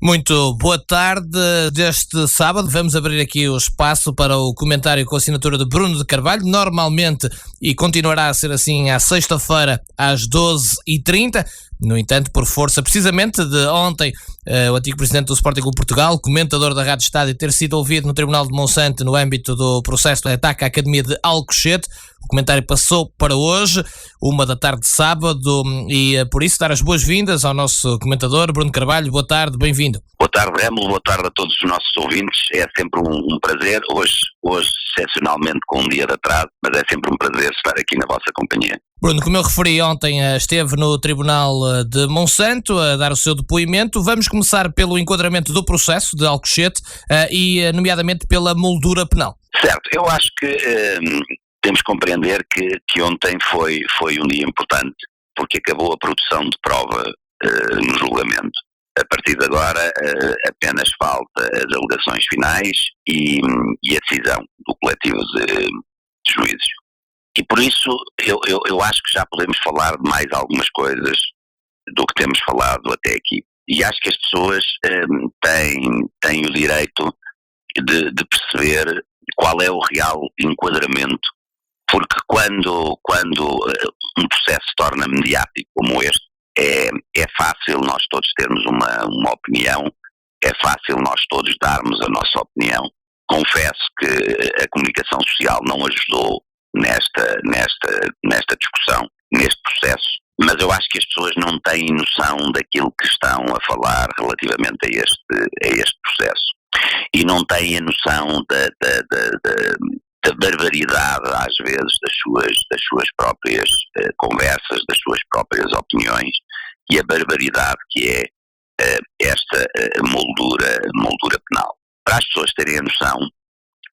Muito boa tarde. Deste sábado vamos abrir aqui o espaço para o comentário com a assinatura de Bruno de Carvalho, normalmente e continuará a ser assim à sexta-feira às 12h30. No entanto, por força precisamente de ontem, o antigo presidente do Sporting Clube Portugal, comentador da Rádio Estádio, ter sido ouvido no Tribunal de Monsanto no âmbito do processo de ataque à Academia de Alcochete. O comentário passou para hoje, 1 da tarde de sábado, e por isso dar as boas-vindas ao nosso comentador, Bruno Carvalho. Boa tarde, bem-vindo. Boa tarde, Rémulo, boa tarde a todos os nossos ouvintes. É sempre um prazer, hoje excepcionalmente com um dia de atraso, mas é sempre um prazer estar aqui na vossa companhia. Bruno, como eu referi ontem, esteve no Tribunal de Monsanto a dar o seu depoimento. Vamos começar pelo enquadramento do processo de Alcochete e, nomeadamente, pela moldura penal. Certo, eu acho que temos que compreender que ontem foi um dia importante, porque acabou a produção de prova no julgamento. A partir de agora apenas falta as alegações finais e a decisão do coletivo de juízes. E por isso eu acho que já podemos falar de mais algumas coisas do que temos falado até aqui. E acho que as pessoas têm o direito de perceber qual é o real enquadramento, porque quando um processo se torna mediático como este, é fácil nós todos termos uma opinião, é fácil nós todos darmos a nossa opinião. Confesso que a comunicação social não ajudou nesta discussão, neste processo, mas eu acho que as pessoas não têm noção daquilo que estão a falar relativamente a este processo e não têm a noção da barbaridade, às vezes, das suas próprias conversas, das suas próprias opiniões e a barbaridade que é esta moldura penal. Para as pessoas terem a noção,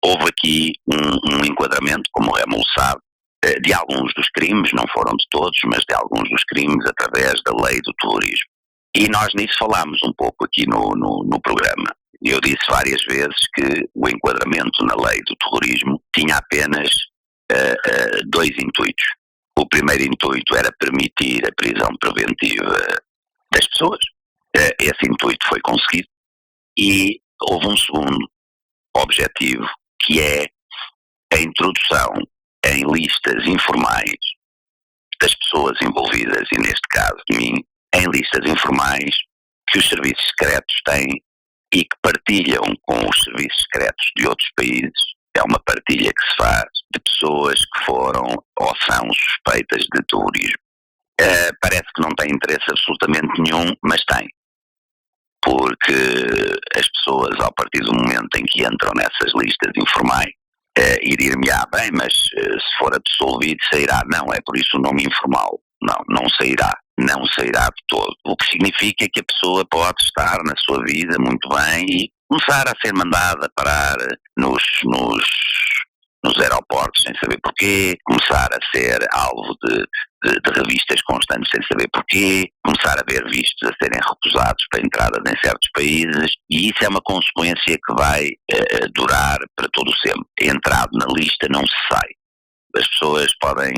houve aqui um enquadramento, como o Rémulo sabe, de alguns dos crimes, não foram de todos, mas de alguns dos crimes através da lei do terrorismo. E nós nisso falámos um pouco aqui no programa. Eu disse várias vezes que o enquadramento na lei do terrorismo tinha apenas dois intuitos. O primeiro intuito era permitir a prisão preventiva das pessoas. Esse intuito foi conseguido. E houve um segundo objetivo, que é a introdução em listas informais das pessoas envolvidas, e neste caso de mim, em listas informais que os serviços secretos têm e que partilham com os serviços secretos de outros países. É uma partilha que se faz de pessoas que foram ou são suspeitas de terrorismo. Parece que não tem interesse absolutamente nenhum, mas tem. Porque as pessoas, a partir do momento em que entram nessas listas informais, e dir-me-á, bem, mas se for absolvido sairá. Não, é por isso o nome informal. Não sairá. Não sairá de todo. O que significa que a pessoa pode estar na sua vida muito bem e começar a ser mandada parar nos aeroportos sem saber porquê, começar a ser alvo de revistas constantes sem saber porquê, começar a ver vistos a serem recusados para entradas em certos países, e isso é uma consequência que vai durar para todo o sempre. Entrado na lista não se sai. As pessoas podem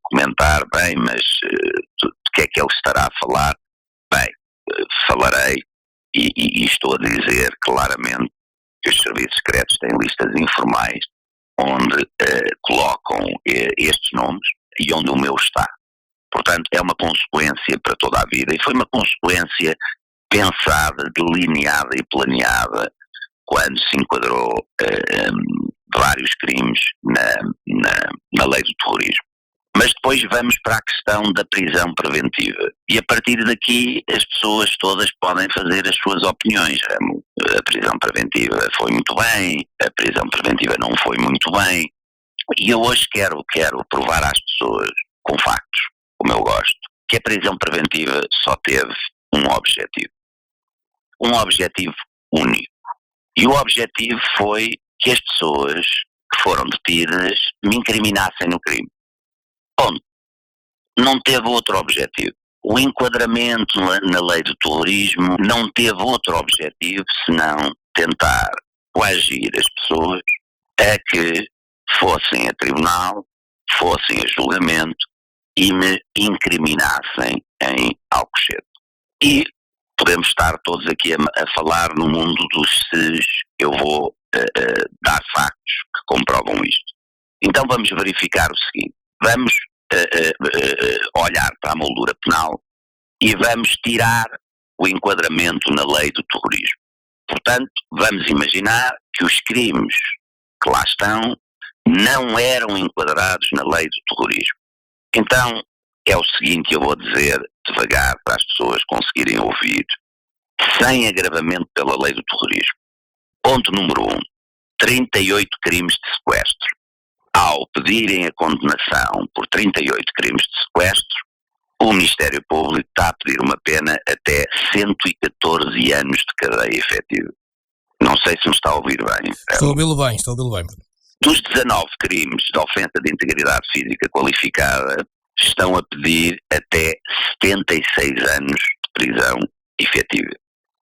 comentar, bem, mas de que é que ele estará a falar? Bem, falarei e estou a dizer claramente que os serviços secretos têm listas informais onde colocam estes nomes e onde o meu está. Portanto, é uma consequência para toda a vida e foi uma consequência pensada, delineada e planeada quando se enquadrou vários crimes na lei do terrorismo. Mas depois vamos para a questão da prisão preventiva. E a partir daqui as pessoas todas podem fazer as suas opiniões. A prisão preventiva foi muito bem, a prisão preventiva não foi muito bem. E eu hoje quero provar às pessoas, com factos, como eu gosto, que a prisão preventiva só teve um objetivo. Um objetivo único. E o objetivo foi que as pessoas que foram detidas me incriminassem no crime. Ponto. Não teve outro objetivo. O enquadramento na lei do terrorismo não teve outro objetivo senão tentar coagir as pessoas a que fossem a tribunal, fossem a julgamento e me incriminassem em Alcochete. E podemos estar todos aqui a falar no mundo dos ses, eu vou dar factos que comprovam isto. Então vamos verificar o seguinte, vamos olhar para a moldura penal e vamos tirar o enquadramento na lei do terrorismo. Portanto, vamos imaginar que os crimes que lá estão não eram enquadrados na lei do terrorismo. Então, é o seguinte, eu vou dizer devagar para as pessoas conseguirem ouvir, sem agravamento pela lei do terrorismo. Ponto número 1, 38 crimes de sequestro. Ao pedirem a condenação por 38 crimes de sequestro, o Ministério Público está a pedir uma pena até 114 anos de cadeia efetiva. Não sei se me está a ouvir bem. Estou a ouvi-lo bem, estou a ouvi-lo bem. Dos 19 crimes de ofensa de integridade física qualificada, estão a pedir até 76 anos de prisão efetiva.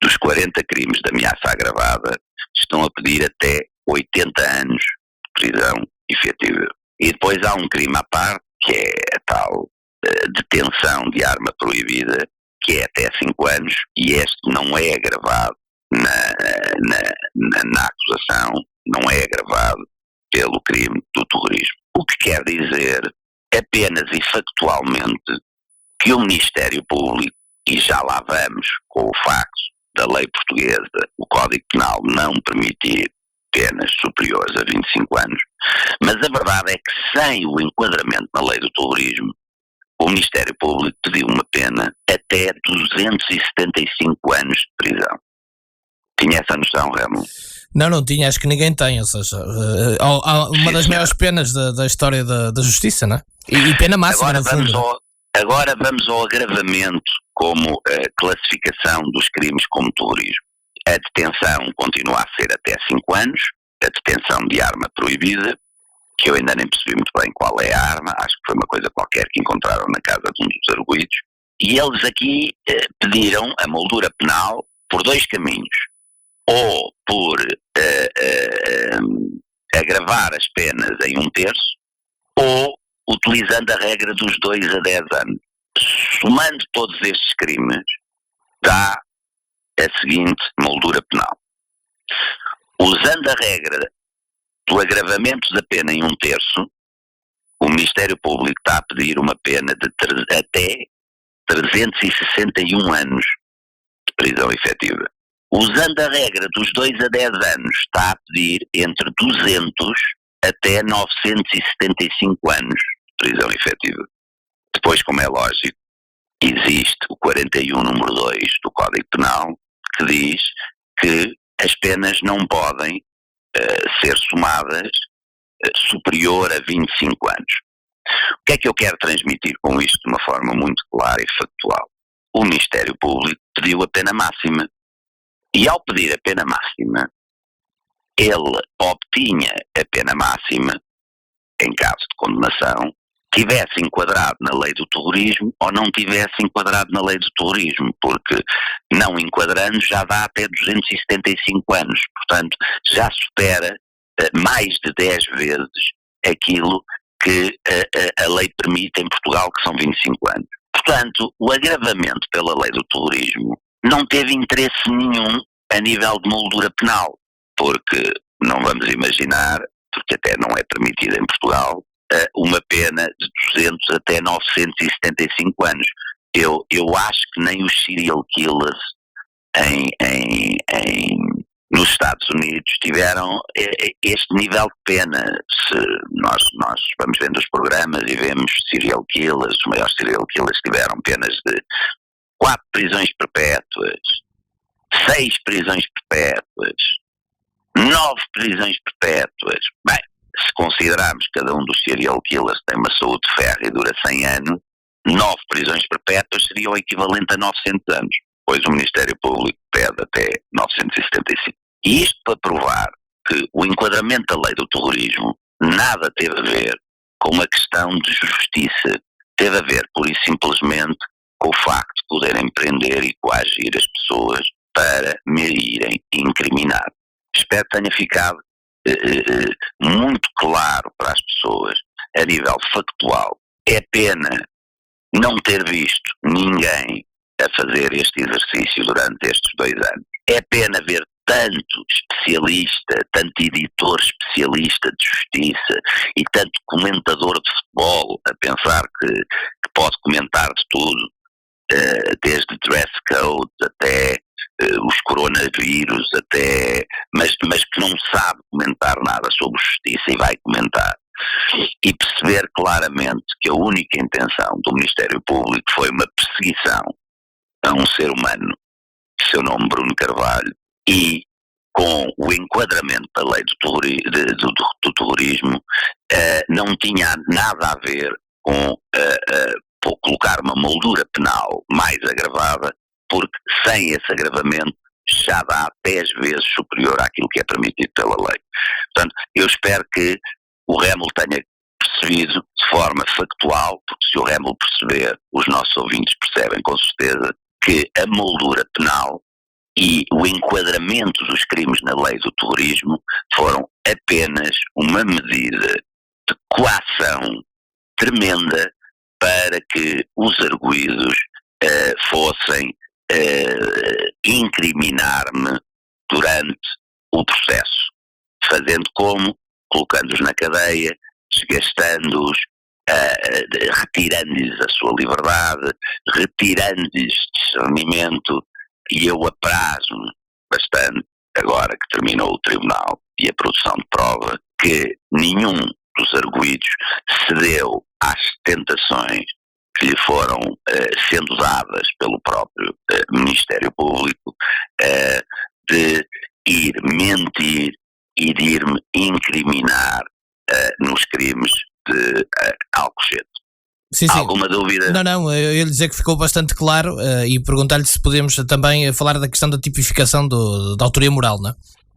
Dos 40 crimes de ameaça agravada, estão a pedir até 80 anos de prisão efetiva. E depois há um crime à parte, que é a tal detenção de arma proibida, que é até 5 anos, e este não é agravado na acusação, não é agravado pelo crime do terrorismo. O que quer dizer, apenas e factualmente, que o Ministério Público, e já lá vamos com o facto da lei portuguesa, o Código Penal não permitir penas superiores a 25 anos, mas a verdade é que sem o enquadramento na lei do terrorismo, o Ministério Público pediu uma pena até 275 anos de prisão. Tinha essa noção, Remo? Não tinha, acho que ninguém tem, ou seja, uma das maiores penas da história da justiça, não é? E pena máxima, no fundo. Agora vamos ao agravamento como classificação dos crimes como terrorismo. A detenção continua a ser até 5 anos, a detenção de arma proibida, que eu ainda nem percebi muito bem qual é a arma, acho que foi uma coisa qualquer que encontraram na casa de um dos arguidos, e eles aqui pediram a moldura penal por 2 caminhos, ou por agravar as penas em 1/3, ou utilizando a regra dos 2 a 10 anos. Somando todos estes crimes, dá a seguinte moldura penal. Usando a regra do agravamento da pena em 1/3, o Ministério Público está a pedir uma pena de até 361 anos de prisão efetiva. Usando a regra dos 2 a 10 anos, está a pedir entre 200 até 975 anos de prisão efetiva. Depois, como é lógico, existe o 41 número 2 do Código Penal, que diz que as penas não podem ser somadas superior a 25 anos. O que é que eu quero transmitir com isto de uma forma muito clara e factual? O Ministério Público pediu a pena máxima. E ao pedir a pena máxima, ele obtinha a pena máxima, em caso de condenação, tivesse enquadrado na lei do terrorismo ou não tivesse enquadrado na lei do terrorismo, porque não enquadrando já dá até 275 anos, portanto já supera mais de 10 vezes aquilo que a lei permite em Portugal, que são 25 anos. Portanto, o agravamento pela lei do terrorismo não teve interesse nenhum a nível de moldura penal, porque não vamos imaginar, porque até não é permitido em Portugal, uma pena de 200 até 975 anos. Eu acho que nem os serial killers nos Estados Unidos tiveram este nível de pena. Se nós vamos vendo os programas e vemos serial killers, os maiores serial killers tiveram penas de 4 prisões perpétuas, 6 prisões perpétuas, 9 prisões perpétuas. Bem, se considerarmos que cada um dos serial killers tem uma saúde de ferro e dura 100 anos, 9 prisões perpétuas seria o equivalente a 900 anos, pois o Ministério Público pede até 975. E isto para provar que o enquadramento da lei do terrorismo nada teve a ver com a questão de justiça, teve a ver pura e simplesmente com o facto de poderem prender e coagir as pessoas para me irem incriminar. Espero que tenha ficado muito claro para as pessoas, a nível factual. É pena não ter visto ninguém a fazer este exercício durante estes 2 anos. É pena ver tanto especialista, tanto editor especialista de justiça e tanto comentador de futebol a pensar que pode comentar de tudo, desde dress code até os coronavírus, mas que não sabe comentar nada sobre justiça e vai comentar. E perceber claramente que a única intenção do Ministério Público foi uma perseguição a um ser humano, seu nome Bruno Carvalho, e com o enquadramento da lei do terrorismo, não tinha nada a ver com colocar uma moldura penal mais agravada, porque sem esse agravamento já dá 10 vezes superior àquilo que é permitido pela lei. Portanto, eu espero que o Rémulo tenha percebido de forma factual, porque se o Rémulo perceber, os nossos ouvintes percebem com certeza, que a moldura penal e o enquadramento dos crimes na lei do terrorismo foram apenas uma medida de coação tremenda para que os arguidos fossem incriminar-me durante o processo, fazendo como? Colocando-os na cadeia, desgastando-os, retirando-lhes a sua liberdade, retirando-lhes discernimento, e eu apraz-me bastante, agora que terminou o tribunal e a produção de prova, que nenhum dos arguidos cedeu às tentações que lhe foram sendo dadas pelo próprio Ministério Público, de ir mentir e de ir-me incriminar nos crimes de Alcochete. Sim, sim. Alguma dúvida? Não, eu ia dizer que ficou bastante claro e perguntar-lhe se podemos também falar da questão da tipificação da autoria moral, não é?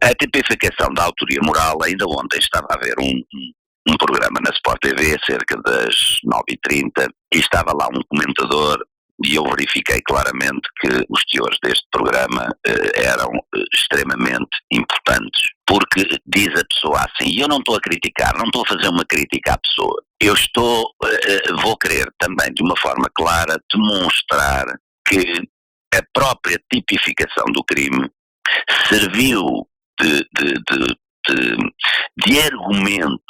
A tipificação da autoria moral, ainda ontem estava a ver um programa na Sport TV, cerca das 9h30, e estava lá um comentador e eu verifiquei claramente que os teores deste programa eram extremamente importantes, porque diz a pessoa assim, e eu não estou a criticar, não estou a fazer uma crítica à pessoa, eu vou querer também de uma forma clara demonstrar que a própria tipificação do crime serviu de argumento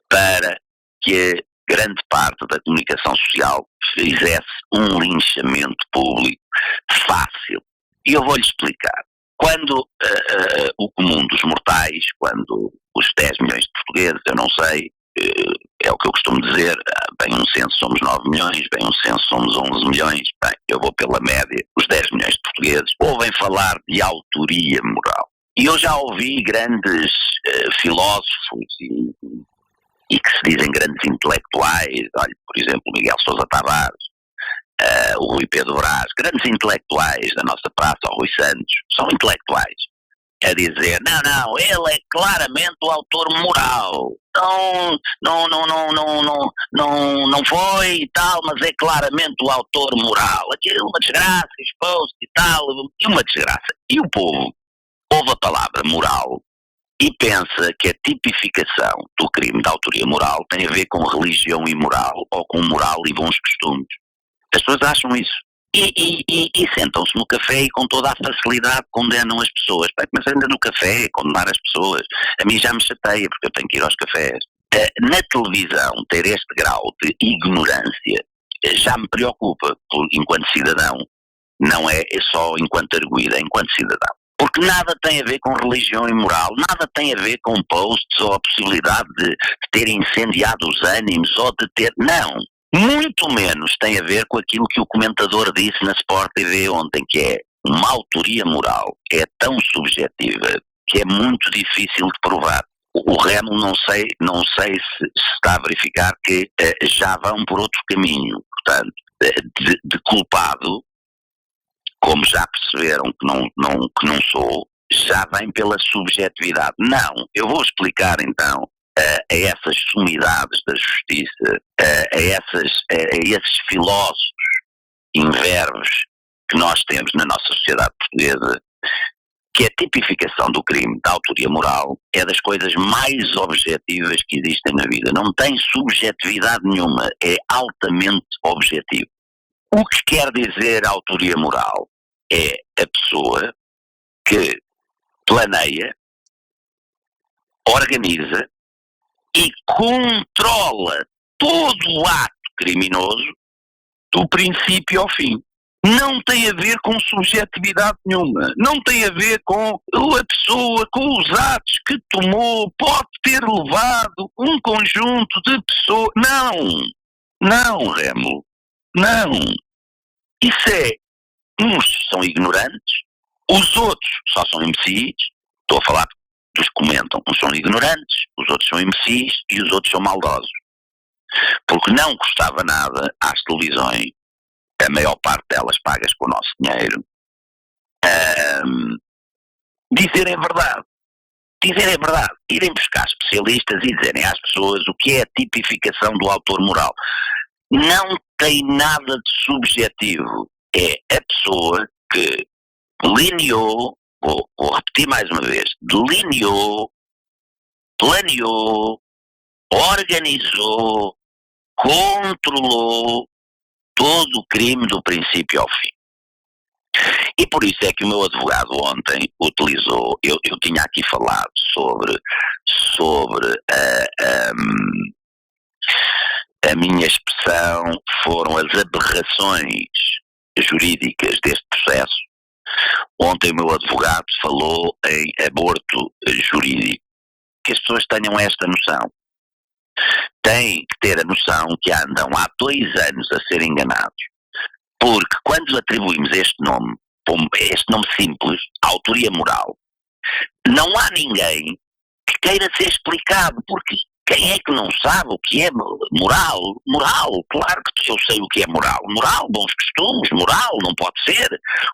para que a grande parte da comunicação social fizesse um linchamento público fácil. E eu vou-lhe explicar. Quando o comum dos mortais, quando os 10 milhões de portugueses, eu não sei, é o que eu costumo dizer, bem um censo somos 9 milhões, bem um censo somos 11 milhões, bem, eu vou pela média, os 10 milhões de portugueses ouvem falar de autoria moral. E eu já ouvi grandes filósofos e que se dizem grandes intelectuais, olha, por exemplo, Miguel Sousa Tavares, o Rui Pedro Brás, grandes intelectuais da nossa praça, o Rui Santos, são intelectuais, a dizer, não, ele é claramente o autor moral, não foi e tal, mas é claramente o autor moral, aquilo é uma desgraça, expôs e tal, e uma desgraça. E o povo ouve a palavra moral e pensa que a tipificação do crime de autoria moral tem a ver com religião e moral, ou com moral e bons costumes. As pessoas acham isso. E sentam-se no café e com toda a facilidade condenam as pessoas. Bem, mas ainda no café, condenar as pessoas, a mim já me chateia, porque eu tenho que ir aos cafés. Na televisão, ter este grau de ignorância já me preocupa, enquanto cidadão. Não é só enquanto arguido, é enquanto cidadão. Porque nada tem a ver com religião e moral, nada tem a ver com posts ou a possibilidade de ter incendiado os ânimos ou de ter... Não, muito menos tem a ver com aquilo que o comentador disse na Sport TV ontem, que é uma autoria moral que é tão subjetiva que é muito difícil de provar. O Rémulo não sei se está a verificar que já vão por outro caminho, portanto, de culpado, como já perceberam que não sou, já vem pela subjetividade. Não, eu vou explicar então a essas sumidades da justiça, a esses filósofos imberbes que nós temos na nossa sociedade portuguesa, que a tipificação do crime da autoria moral é das coisas mais objetivas que existem na vida. Não tem subjetividade nenhuma, é altamente objetivo. O que quer dizer autoria moral? É a pessoa que planeia, organiza e controla todo o ato criminoso do princípio ao fim. Não tem a ver com subjetividade nenhuma, não tem a ver com a pessoa, com os atos que tomou, pode ter levado um conjunto de pessoas. Não, Remo, não. Isso é, uns são ignorantes, os outros só são imbecis, estou a falar dos que comentam, uns são ignorantes, os outros são imbecis e os outros são maldosos. Porque não custava nada às televisões, a maior parte delas pagas com o nosso dinheiro, dizerem a verdade, irem buscar especialistas e dizerem às pessoas o que é a tipificação do autor moral. Não tem nada de subjetivo, é a pessoa que delineou, vou repetir mais uma vez, delineou, planeou, organizou, controlou todo o crime do princípio ao fim. E por isso é que o meu advogado ontem utilizou, eu tinha aqui falado sobre a minha expressão, foram as aberrações jurídicas deste processo. Ontem o meu advogado falou em aborto jurídico. Que as pessoas tenham esta noção. Têm que ter a noção que andam há 2 anos a ser enganados. Porque quando atribuímos este nome simples, autoria moral, não há ninguém que queira ser explicado, porque quem é que não sabe o que é moral? Moral, claro que eu sei o que é moral. Moral, bons costumes, moral, não pode ser.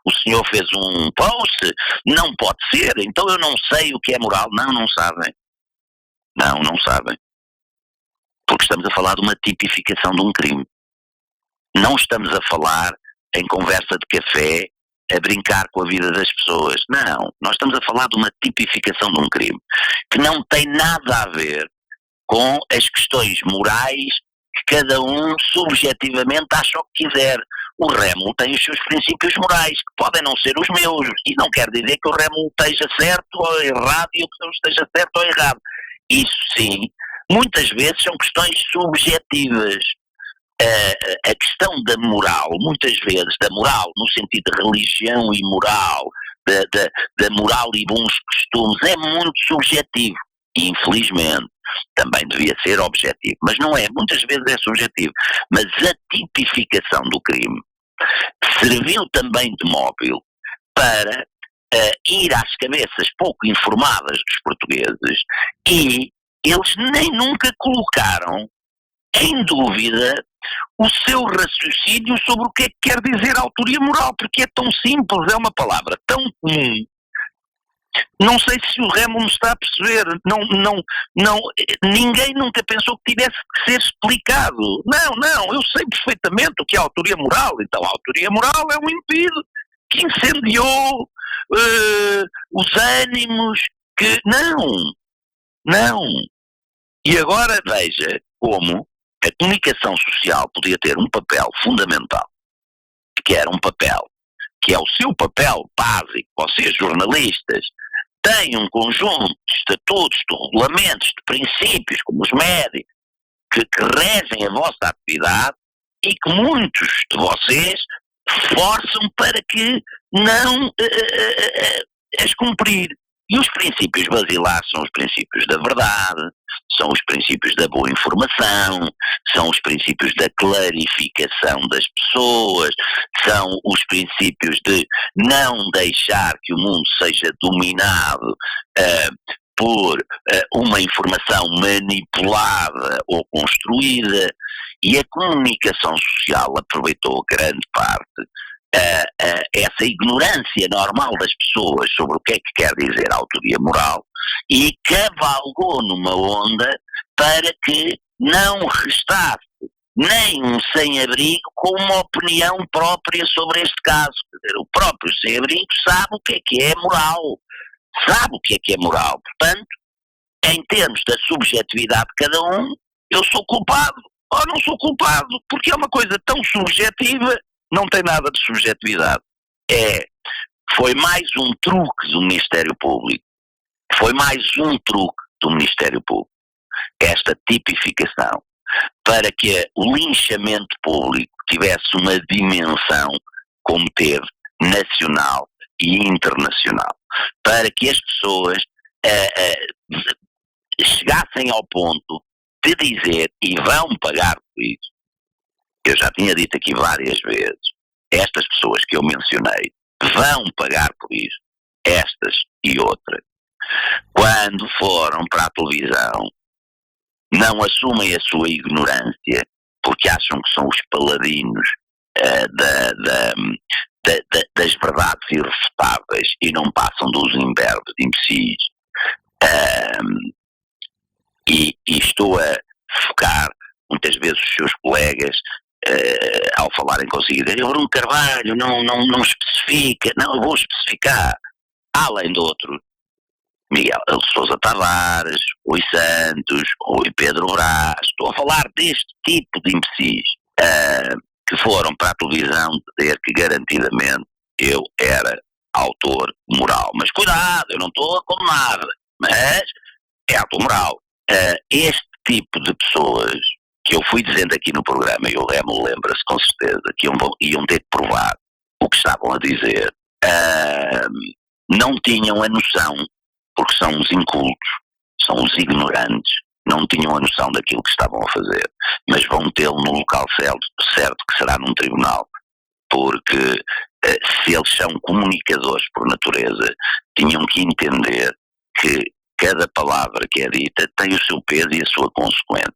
O senhor fez um post, não pode ser. Então eu não sei o que é moral. Não sabem. Não sabem. Porque estamos a falar de uma tipificação de um crime. Não estamos a falar em conversa de café, a brincar com a vida das pessoas. Não, nós estamos a falar de uma tipificação de um crime que não tem nada a ver com as questões morais que cada um subjetivamente acha o que quiser. O Remo tem os seus princípios morais, que podem não ser os meus, e não quer dizer que o Remo esteja certo ou errado e eu que não esteja certo ou errado. Isso sim, muitas vezes são questões subjetivas. A questão da moral, muitas vezes, da moral no sentido de religião e moral, da moral e bons costumes, é muito subjetivo. E infelizmente também devia ser objetivo, mas não é, muitas vezes é subjetivo. Mas a tipificação do crime serviu também de móvel para ir às cabeças pouco informadas dos portugueses, e eles nem nunca colocaram em dúvida o seu raciocínio sobre o que é que quer dizer autoria moral, porque é tão simples, é uma palavra tão comum. Não sei se o Remo me está a perceber, ninguém nunca pensou que tivesse que ser explicado. Não, eu sei perfeitamente o que é autoria moral. Então a autoria moral é um indivíduo que incendiou os ânimos, que não. E agora veja como a comunicação social podia ter um papel fundamental, que era um papel, que é o seu papel básico. Vocês, jornalistas, têm um conjunto de estatutos, de regulamentos, de princípios, como os médicos, que regem a vossa atividade e que muitos de vocês forçam para que não as cumprir. E os princípios basilares são os princípios da verdade, são os princípios da boa informação, são os princípios da clarificação das pessoas, são os princípios de não deixar que o mundo seja dominado por uma informação manipulada ou construída. E a comunicação social aproveitou grande parte essa ignorância normal das pessoas sobre o que é que quer dizer autoria moral e cavalgou numa onda para que não restasse nem um sem-abrigo com uma opinião própria sobre este caso. Quer dizer, o próprio sem-abrigo sabe o que é moral, sabe o que é moral. Portanto, em termos da subjetividade de cada um, eu sou culpado ou não sou culpado, porque é uma coisa tão subjetiva. não tem nada de subjetividade. Foi mais um truque do Ministério Público. Foi mais um truque do Ministério Público. Esta tipificação, para que o linchamento público tivesse uma dimensão como teve, nacional e internacional, para que as pessoas chegassem ao ponto de dizer, e vão pagar por isso. Eu já tinha dito aqui várias vezes, estas pessoas que eu mencionei vão pagar por isso, estas e outras. Quando foram para a televisão, não assumem a sua ignorância, porque acham que são os paladinos das verdades irrefutáveis e não passam dos imberbes imbecis. E estou a focar muitas vezes os seus colegas ao falarem consigo, dizem, Bruno Carvalho não especifica. Não, eu vou especificar. Além de outros, Miguel Sousa Tavares, Rui Santos, Rui Pedro Brás, estou a falar deste tipo de imbecis que foram para a televisão dizer que garantidamente eu era autor moral. Mas cuidado, eu não estou a condenar, mas é autor moral. Este tipo de pessoas que eu fui dizendo aqui no programa, e o Remo lembra-se com certeza, que iam ter que provar o que estavam a dizer, não tinham a noção, porque são os incultos, são os ignorantes, não tinham a noção daquilo que estavam a fazer, mas vão tê-lo no local certo, que será num tribunal, porque se eles são comunicadores por natureza, tinham que entender que cada palavra que é dita tem o seu peso e a sua consequência.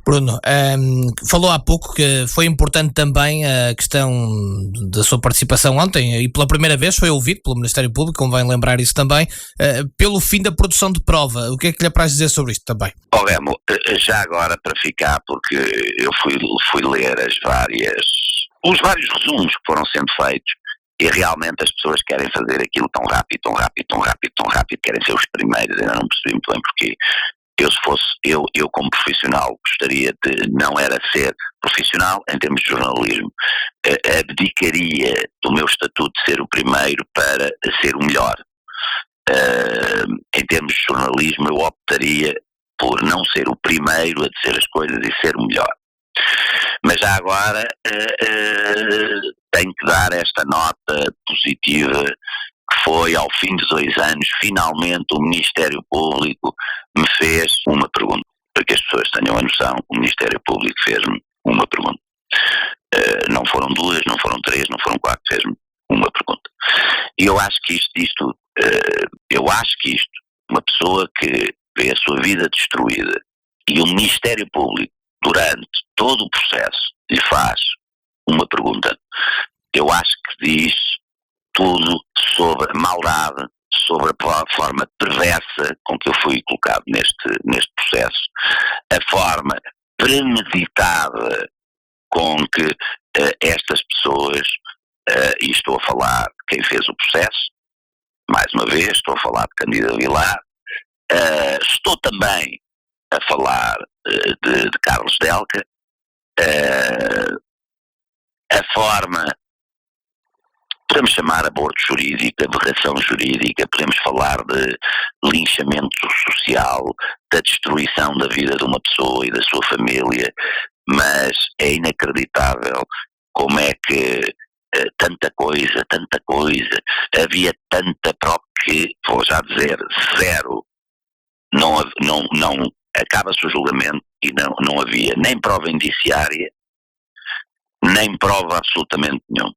Bruno, falou há pouco que foi importante também a questão da sua participação ontem, e pela primeira vez foi ouvido pelo Ministério Público, convém lembrar isso também, pelo fim da produção de prova. O que é que lhe apraz dizer sobre isto também? Remo, já agora para ficar, porque eu fui ler os vários resumos que foram sendo feitos, e realmente as pessoas querem fazer aquilo tão rápido, querem ser os primeiros, ainda não percebi muito bem porquê. Eu como profissional gostaria de, não era ser profissional em termos de jornalismo, abdicaria do meu estatuto de ser o primeiro para ser o melhor. Em termos de jornalismo eu optaria por não ser o primeiro a dizer as coisas e ser o melhor. Mas já agora tenho que dar esta nota positiva, que foi ao fim de 2 anos, finalmente o Ministério Público me fez uma pergunta. Para que as pessoas tenham a noção, o Ministério Público fez-me uma pergunta. Não foram 2, não foram 3, não foram 4, fez-me uma pergunta. E eu acho que isto, uma pessoa que vê a sua vida destruída e o Ministério Público, durante todo o processo, lhe faz uma pergunta, eu acho que diz tudo sobre a maldade, sobre a forma perversa com que eu fui colocado neste processo, a forma premeditada com que estas pessoas, e estou a falar de quem fez o processo, mais uma vez, estou a falar de Cândido Vilar, estou também a falar de Carlos Delca, a forma, podemos chamar aborto jurídico, aberração jurídica, podemos falar de linchamento social, da destruição da vida de uma pessoa e da sua família, mas é inacreditável como é que tanta coisa, havia tanta prova que, vou já dizer, zero, não acaba-se o julgamento e não havia nem prova indiciária, nem prova absolutamente nenhuma.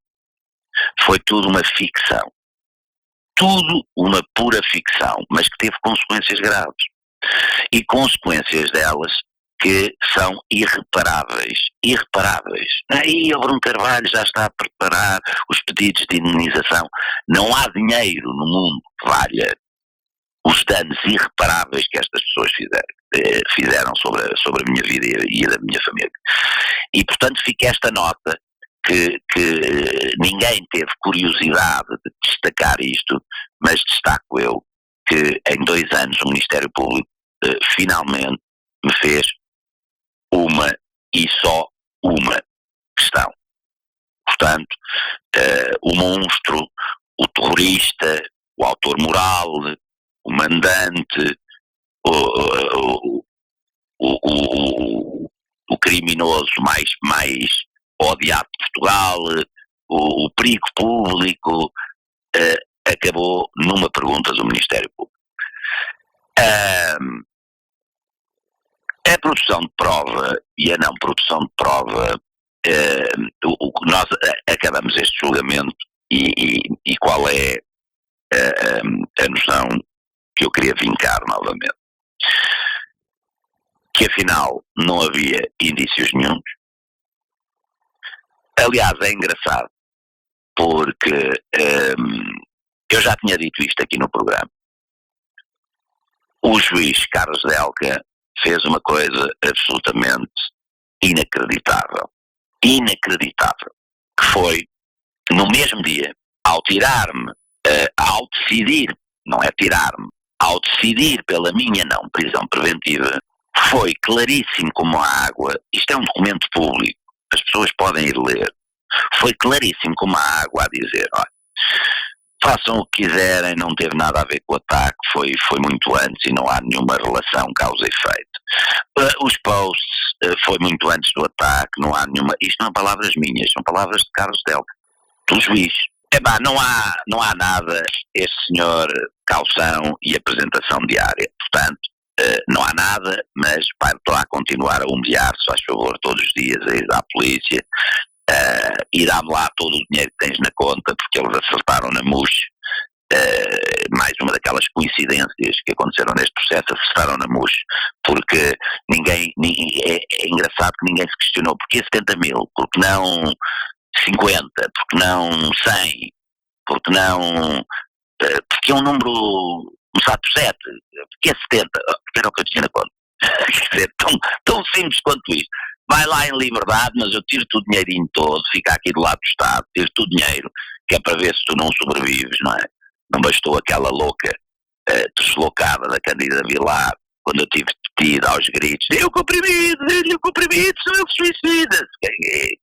Foi tudo uma ficção. Tudo uma pura ficção, mas que teve consequências graves. E consequências delas que são irreparáveis. Aí o Bruno Carvalho já está a preparar os pedidos de indemnização. Não há dinheiro no mundo que valha os danos irreparáveis que estas pessoas fizeram sobre a minha vida e a da minha família. E portanto fica esta nota que ninguém teve curiosidade de destacar isto, mas destaco eu que em 2 anos o Ministério Público finalmente me fez uma e só uma questão. Portanto, o monstro, o terrorista, o autor moral, o mandante, o criminoso mais odiado de Portugal, o perigo público, acabou numa pergunta do Ministério Público. A produção de prova e a não produção de prova, nós acabamos este julgamento e qual é a noção que eu queria vincar novamente. Que afinal não havia indícios nenhuns. Aliás, é engraçado, porque eu já tinha dito isto aqui no programa. O juiz Carlos Delca fez uma coisa absolutamente inacreditável, que foi, no mesmo dia, ao tirar-me, ao decidir, não é tirar-me, ao decidir pela minha não prisão preventiva, foi claríssimo como a água, isto é um documento público, as pessoas podem ir ler, foi claríssimo como a água a dizer, olha, façam o que quiserem, não teve nada a ver com o ataque, foi muito antes e não há nenhuma relação causa e efeito. Os posts foi muito antes do ataque, não há nenhuma, isto não são palavras minhas, são palavras de Carlos Delca, do juiz. Não há nada, este senhor caução e apresentação diária, portanto, não há nada, mas estou a continuar a humilhar-se, faz favor, todos os dias a ir à polícia, e dá-me lá todo o dinheiro que tens na conta, porque eles acertaram na MUS, mais uma daquelas coincidências que aconteceram neste processo, acertaram na MUS, porque é engraçado que ninguém se questionou, porque 70 mil, porque não 50, porque não 100, porque não, porque é um número, começado por 7, porque é 70, porque era o que eu tinha na conta, quer dizer, tão simples quanto isto. Vai lá em liberdade, mas eu tiro-te o dinheirinho todo, fica aqui do lado do Estado, tiro-te o dinheiro, que é para ver se tu não sobrevives, não é? Não bastou aquela louca deslocada da Cândida Vilar, quando eu tive pedido aos gritos, dê-lhe o comprimido, são ele que suicida-se.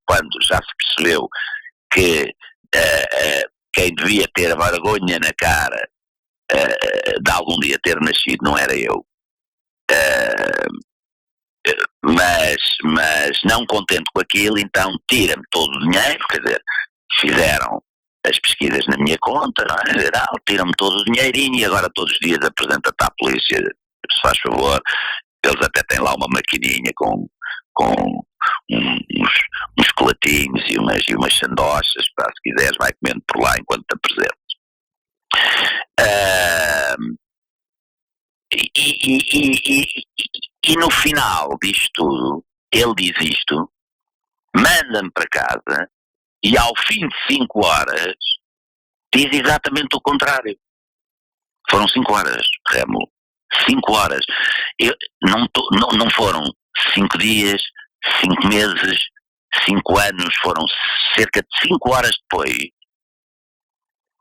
Quando já se percebeu que quem devia ter vergonha na cara de algum dia ter nascido não era eu. Mas não contente com aquilo, então tira-me todo o dinheiro, quer dizer, fizeram as pesquisas na minha conta, não é? Geral, tiram-me todo o dinheirinho e agora todos os dias apresenta-te à polícia, se faz favor, eles até têm lá uma maquininha com uns colatinhos e umas sandochas, para se quiseres vai comendo por lá enquanto te apresentas. E no final disto tudo, ele diz isto, manda-me para casa e ao fim de 5 horas diz exatamente o contrário. Foram 5 horas, Rémulo. 5 horas. Não foram 5 dias, 5 meses, 5 anos, foram cerca de 5 horas depois.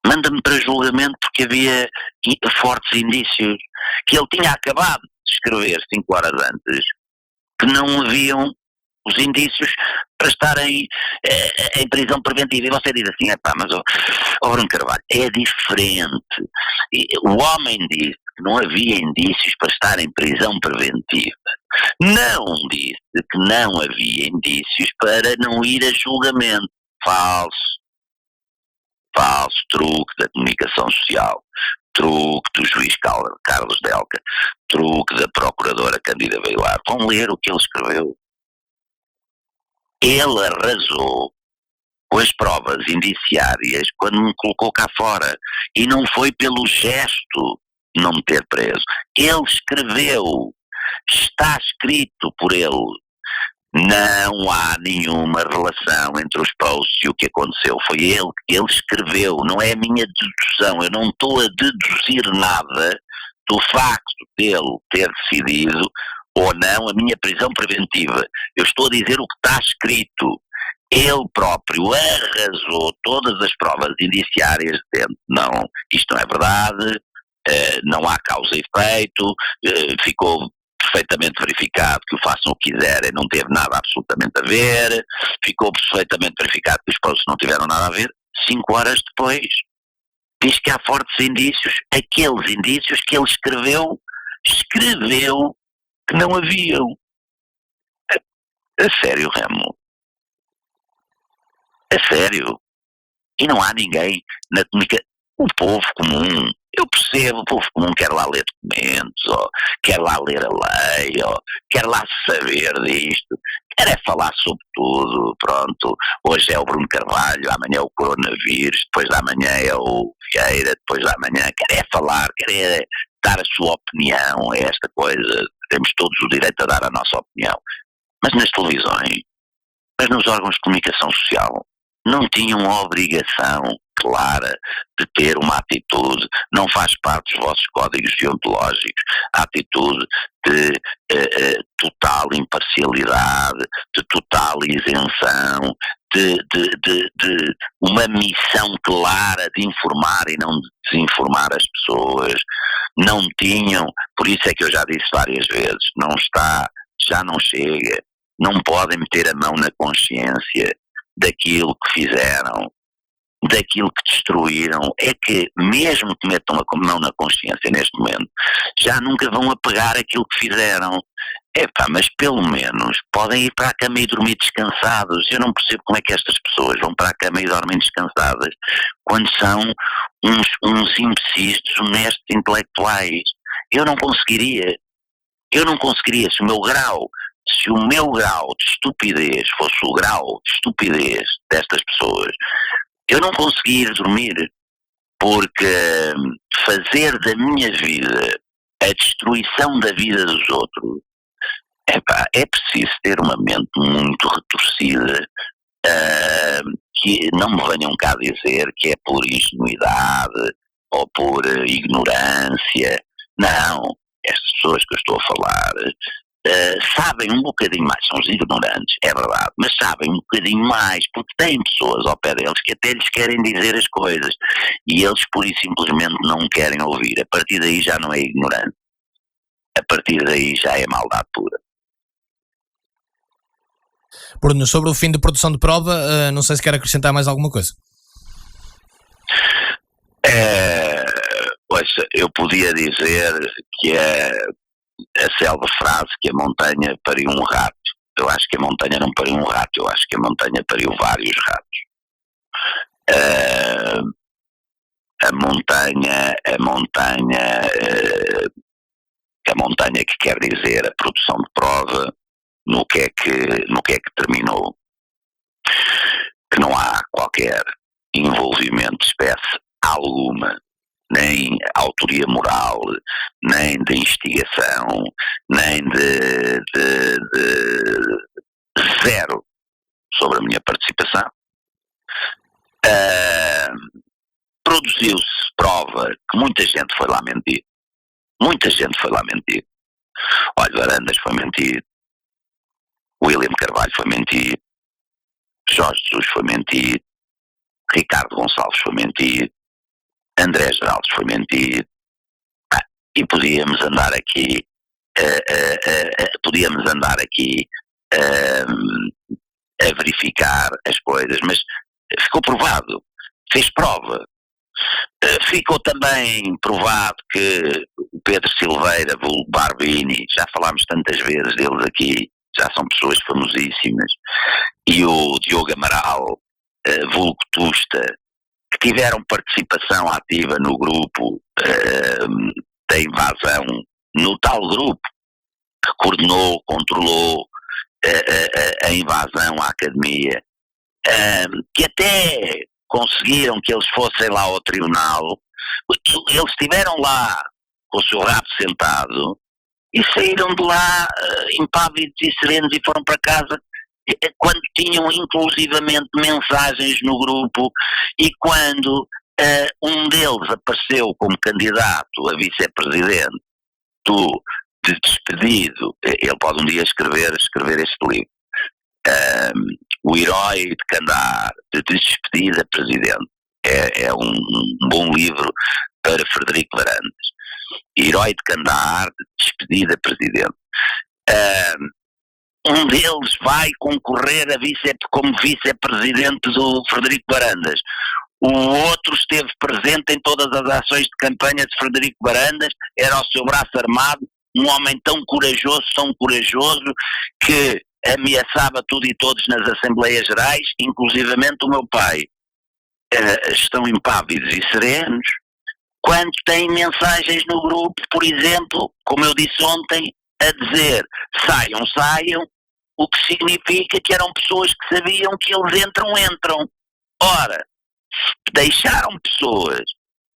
Manda-me para julgamento porque havia fortes indícios que ele tinha acabado de escrever 5 horas antes, que não haviam os indícios para estarem em prisão preventiva. E você diz assim, mas Bruno Carvalho, é diferente. O homem disse que não havia indícios para estar em prisão preventiva. Não disse que não havia indícios para não ir a julgamento. Falso, truque da comunicação social, truque do juiz Carlos Delca, truque da procuradora Cândida Vilar. Vão ler o que ele escreveu. Ele arrasou com as provas indiciárias quando me colocou cá fora. E não foi pelo gesto de não me ter preso. Ele escreveu, está escrito por ele. Não há nenhuma relação entre os posts e o que aconteceu. Foi ele escreveu, não é a minha dedução. Eu não estou a deduzir nada do facto dele ter decidido ou não a minha prisão preventiva. Eu estou a dizer o que está escrito. Ele próprio arrasou todas as provas indiciárias dentro. Não, isto não é verdade, não há causa e efeito, ficou perfeitamente verificado que o façam o que quiserem, não teve nada absolutamente a ver, ficou perfeitamente verificado que os poços não tiveram nada a ver. 5 horas depois, diz que há fortes indícios, aqueles indícios que ele escreveu que não haviam. A sério, Remo? A sério? E não há ninguém na comunicação. O povo comum, eu percebo, o povo comum quer lá ler documentos, ou quer lá ler a lei, ou quer lá saber disto, quer é falar sobre tudo, pronto. Hoje é o Bruno Carvalho, amanhã é o coronavírus, depois da manhã é o Vieira, depois da manhã quer é falar, quer é dar a sua opinião, é esta coisa, temos todos o direito a dar a nossa opinião. Mas nas televisões, mas nos órgãos de comunicação social, não tinham a obrigação clara de ter uma atitude, não faz parte dos vossos códigos deontológicos, a atitude de total imparcialidade, de total isenção, de uma missão clara de informar e não de desinformar as pessoas. Não tinham, por isso é que eu já disse várias vezes, não está, já não chega, não podem meter a mão na consciência daquilo que fizeram, daquilo que destruíram. É que mesmo que metam a mão na consciência neste momento, já nunca vão apagar aquilo que fizeram. Mas pelo menos podem ir para a cama e dormir descansados. Eu não percebo como é que estas pessoas vão para a cama e dormem descansadas quando são uns imbecis desonestos intelectuais. Eu não conseguiria, se o meu grau de estupidez fosse o grau de estupidez destas pessoas, eu não conseguia ir dormir, porque fazer da minha vida a destruição da vida dos outros, é preciso ter uma mente muito retorcida, que não me venham cá dizer que é por ingenuidade ou por ignorância. Não, estas pessoas que eu estou a falar sabem um bocadinho mais, são os ignorantes, é verdade, mas sabem um bocadinho mais, porque têm pessoas ao pé deles que até lhes querem dizer as coisas, e eles pura e simplesmente não querem ouvir. A partir daí já não é ignorante, a partir daí já é maldade pura. Bruno, sobre o fim de produção de prova, não sei se quer acrescentar mais alguma coisa. Eu podia dizer que a célebre frase que a montanha pariu um rato. Eu acho que a montanha não pariu um rato, eu acho que a montanha pariu vários ratos. A montanha que quer dizer a produção de prova, no que é que terminou, que não há qualquer envolvimento de espécie alguma, nem autoria moral, nem de instigação, nem de zero sobre a minha participação. Produziu-se prova que muita gente foi lá mentir. Olha, Varandas foi mentir, William Carvalho foi mentir, Jorge Jesus foi mentir, Ricardo Gonçalves foi mentir, André Geraldes foi mentir, e podíamos andar aqui a verificar as coisas, mas ficou provado, fez prova. Ficou também provado que o Pedro Silveira, vulgo Barbini, já falámos tantas vezes deles aqui, já são pessoas famosíssimas, e o Diogo Amaral, vulgo Tusta, que tiveram participação ativa no grupo da invasão, no tal grupo que coordenou, controlou a invasão à academia, que até conseguiram que eles fossem lá ao tribunal. Eles estiveram lá com o seu rabo sentado e saíram de lá impávidos e serenos e foram para casa quando tinham inclusivamente mensagens no grupo, e quando um deles apareceu como candidato a vice-presidente de despedido, ele pode um dia escrever este livro, O Herói de Candar, de despedida a presidente. É um bom livro para Frederico Varandas. herói de Kandahar, de despedida presidente. Um deles vai concorrer como vice-presidente do Frederico Varandas. O outro esteve presente em todas as ações de campanha de Frederico Varandas, era o seu braço armado, um homem tão corajoso, que ameaçava tudo e todos nas Assembleias Gerais, inclusivamente o meu pai. Estão impávidos e serenos quando têm mensagens no grupo, por exemplo, como eu disse ontem, a dizer saiam, o que significa que eram pessoas que sabiam que eles entram. Ora, deixaram pessoas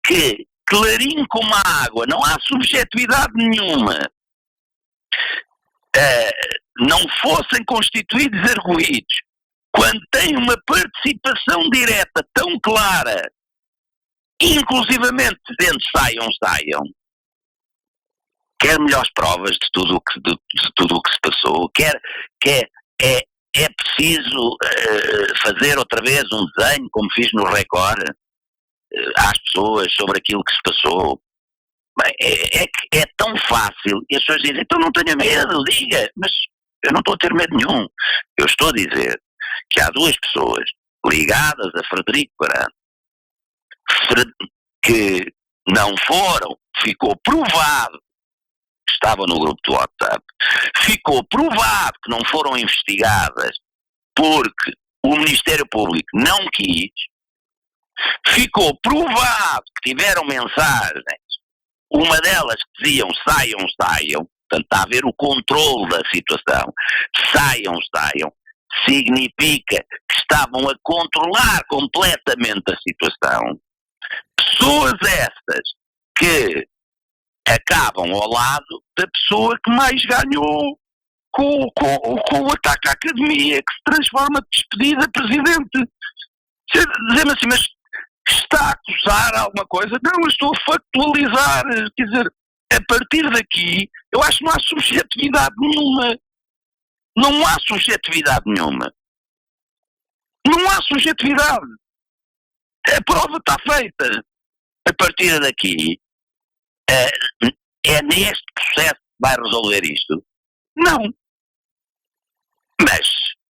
que, clarinho como a água, não há subjetividade nenhuma, não fossem constituídos arguidos, quando têm uma participação direta tão clara, inclusivamente dizendo saiam, quer melhores provas de tudo o que se passou, é preciso fazer outra vez um desenho, como fiz no Record, às pessoas sobre aquilo que se passou. Bem, é tão fácil, e as pessoas dizem, então não tenha medo, diga, mas eu não estou a ter medo nenhum. Eu estou a dizer que há duas pessoas ligadas a Frederico Varandas que não foram, ficou provado que estavam no grupo do WhatsApp, ficou provado que não foram investigadas porque o Ministério Público não quis, ficou provado que tiveram mensagens, uma delas que diziam saiam, portanto está a haver o controle da situação, saiam, significa que estavam a controlar completamente a situação. Pessoas estas que acabam ao lado da pessoa que mais ganhou com o ataque à academia, que se transforma de despedida presidente. Dizendo assim, mas está a acusar alguma coisa? Não, eu estou a factualizar. Quer dizer, a partir daqui, eu acho que não há subjetividade nenhuma. Não há subjetividade. A prova está feita. A partir daqui, é neste processo que vai resolver isto? Não. Mas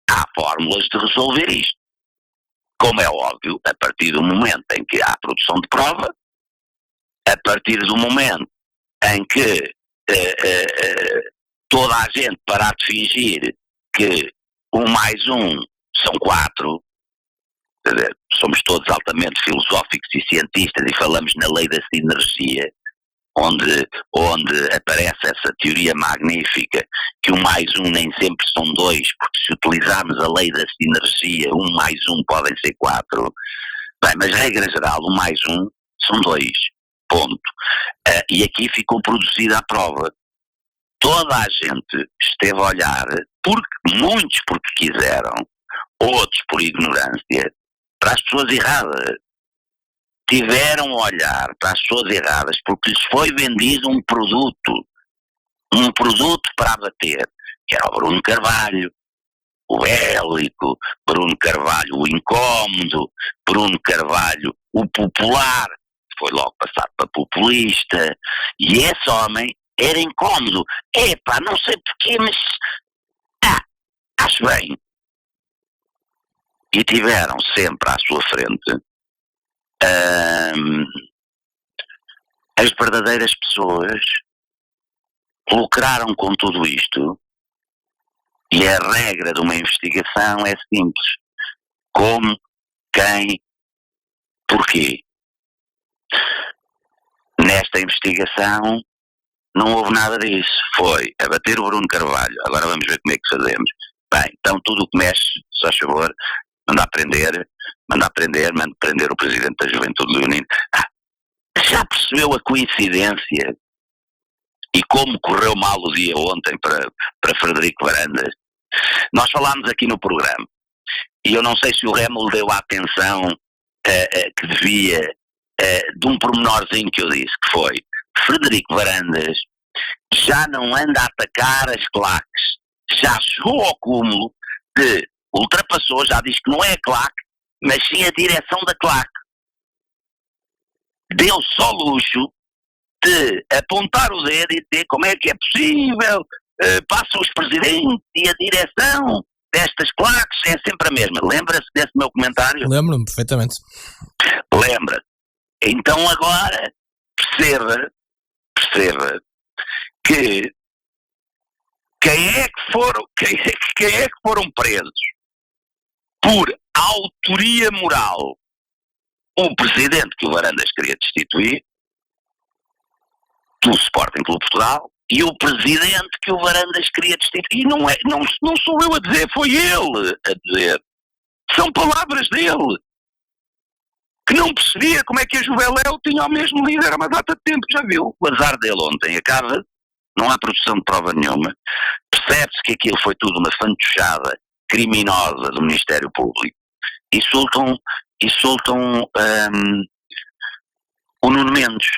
há fórmulas de resolver isto. Como é óbvio, a partir do momento em que há produção de prova, a partir do momento em que toda a gente parar de fingir que 1 mais 1 são 4, somos todos altamente filosóficos e cientistas e falamos na lei da sinergia, onde aparece essa teoria magnífica que 1 mais 1 nem sempre são 2, porque se utilizarmos a lei da sinergia, 1 mais 1 podem ser 4. Bem, mas regra geral, 1 mais 1 são 2, ponto. E aqui ficou produzida a prova. Toda a gente esteve a olhar, muitos porque quiseram, outros por ignorância, para as pessoas erradas. Tiveram a olhar para as pessoas erradas porque lhes foi vendido um produto para abater, que era o Bruno Carvalho, o bélico, Bruno Carvalho o incómodo, Bruno Carvalho o popular, foi logo passado para populista, e esse homem era incómodo. Epá, não sei porquê, mas acho bem. E tiveram sempre à sua frente as verdadeiras pessoas que lucraram com tudo isto, e a regra de uma investigação é simples: como, quem, porquê. Nesta investigação não houve nada disso, foi abater o Bruno Carvalho. Agora vamos ver como é que fazemos. Bem, então tudo o que mexe, só favor, manda prender o Presidente da Juventude Leonina. Já percebeu a coincidência e como correu mal o dia ontem para Frederico Varandas? Nós falámos aqui no programa, e eu não sei se o Remo deu a atenção que devia de um pormenorzinho que eu disse, que foi: Frederico Varandas já não anda a atacar as claques, já chegou ao cúmulo de ultrapassou, já diz que não é a claque, mas sim a direção da claque. Deu só luxo de apontar o dedo e dizer como é que é possível, passam os presidentes e a direção destas claques é sempre a mesma. Lembra-se desse meu comentário? Lembro-me perfeitamente. Lembra. Então agora perceba que quem é que foram presos por autoria moral? O presidente que o Varandas queria destituir do Sporting Clube Portugal e o presidente que o Varandas queria destituir. E não sou eu a dizer, foi ele a dizer. São palavras dele. Que não percebia como é que a Juveléu tinha o mesmo líder há uma data de tempo, já viu? O azar dele ontem acaba, não há produção de prova nenhuma, percebe-se que aquilo foi tudo uma fantochada criminosa do Ministério Público e soltam o Nuno Mendes.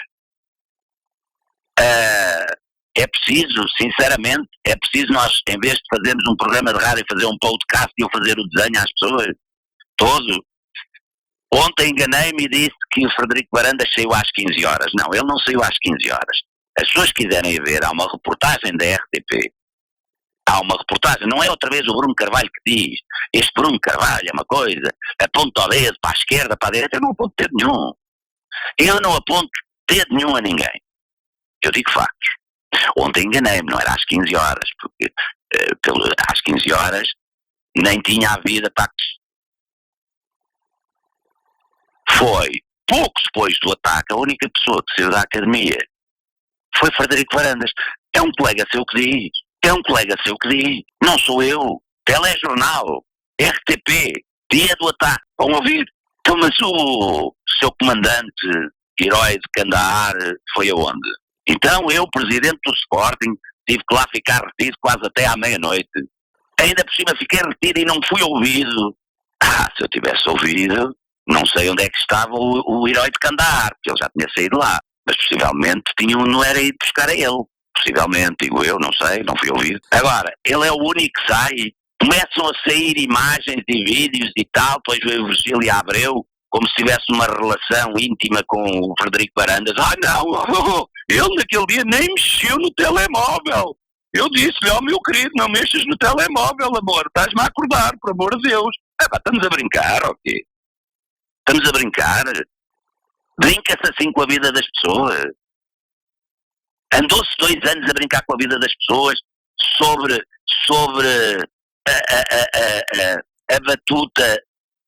É preciso, sinceramente, nós, em vez de fazermos um programa de rádio, fazer um podcast e eu fazer o desenho às pessoas, todo. Ontem enganei-me e disse que o Frederico Varandas saiu às 15 horas. Não, ele não saiu às 15 horas. As pessoas quiserem ver, há uma reportagem da RTP. Há uma reportagem, não é outra vez o Bruno Carvalho que diz. Este Bruno Carvalho é uma coisa, aponta o dedo para a esquerda, para a direita. Eu não aponto dedo nenhum. Eu não aponto dedo nenhum a ninguém. Eu digo factos. Ontem enganei-me, não era às 15 horas, porque às 15 horas nem tinha havido ataques. Foi pouco depois do ataque, a única pessoa que saiu da academia foi Frederico Varandas. É um colega seu que diz. Não sou eu. Telejornal, RTP, dia do ataque. Vão ouvir. Então, mas o seu comandante, herói de Kandahar, foi aonde? Então eu, presidente do Sporting, tive que lá ficar retido quase até à meia-noite. Ainda por cima fiquei retido e não fui ouvido. Se eu tivesse ouvido, não sei onde é que estava o herói de Kandahar, porque ele já tinha saído lá. Mas possivelmente não era ir buscar a ele. Possivelmente, digo eu, não sei, não fui ouvido. Agora, ele é o único que sai, começam a sair imagens e vídeos e tal, depois veio o Virgílio Abreu, como se tivesse uma relação íntima com o Frederico Varandas. Não, ele naquele dia nem mexeu no telemóvel. Eu disse-lhe, meu querido, não mexas no telemóvel, amor, estás-me a acordar, por amor de Deus. Estamos a brincar, ok? Estamos a brincar? Brinca-se assim com a vida das pessoas. Andou-se 2 anos a brincar com a vida das pessoas sobre a batuta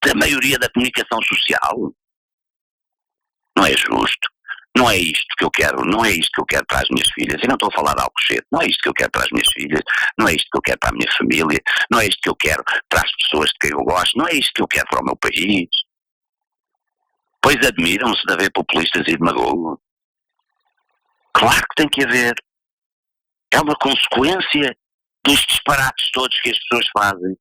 da maioria da comunicação social. Não é justo. Não é isto que eu quero. Não é isto que eu quero para as minhas filhas. Eu não estou a falar de Alcochete. Não é isto que eu quero para as minhas filhas. Não é isto que eu quero para a minha família. Não é isto que eu quero para as pessoas de quem eu gosto. Não é isto que eu quero para o meu país. Pois admiram-se de haver populistas e demagogos. Claro que tem que haver. É uma consequência dos disparates todos que as pessoas fazem.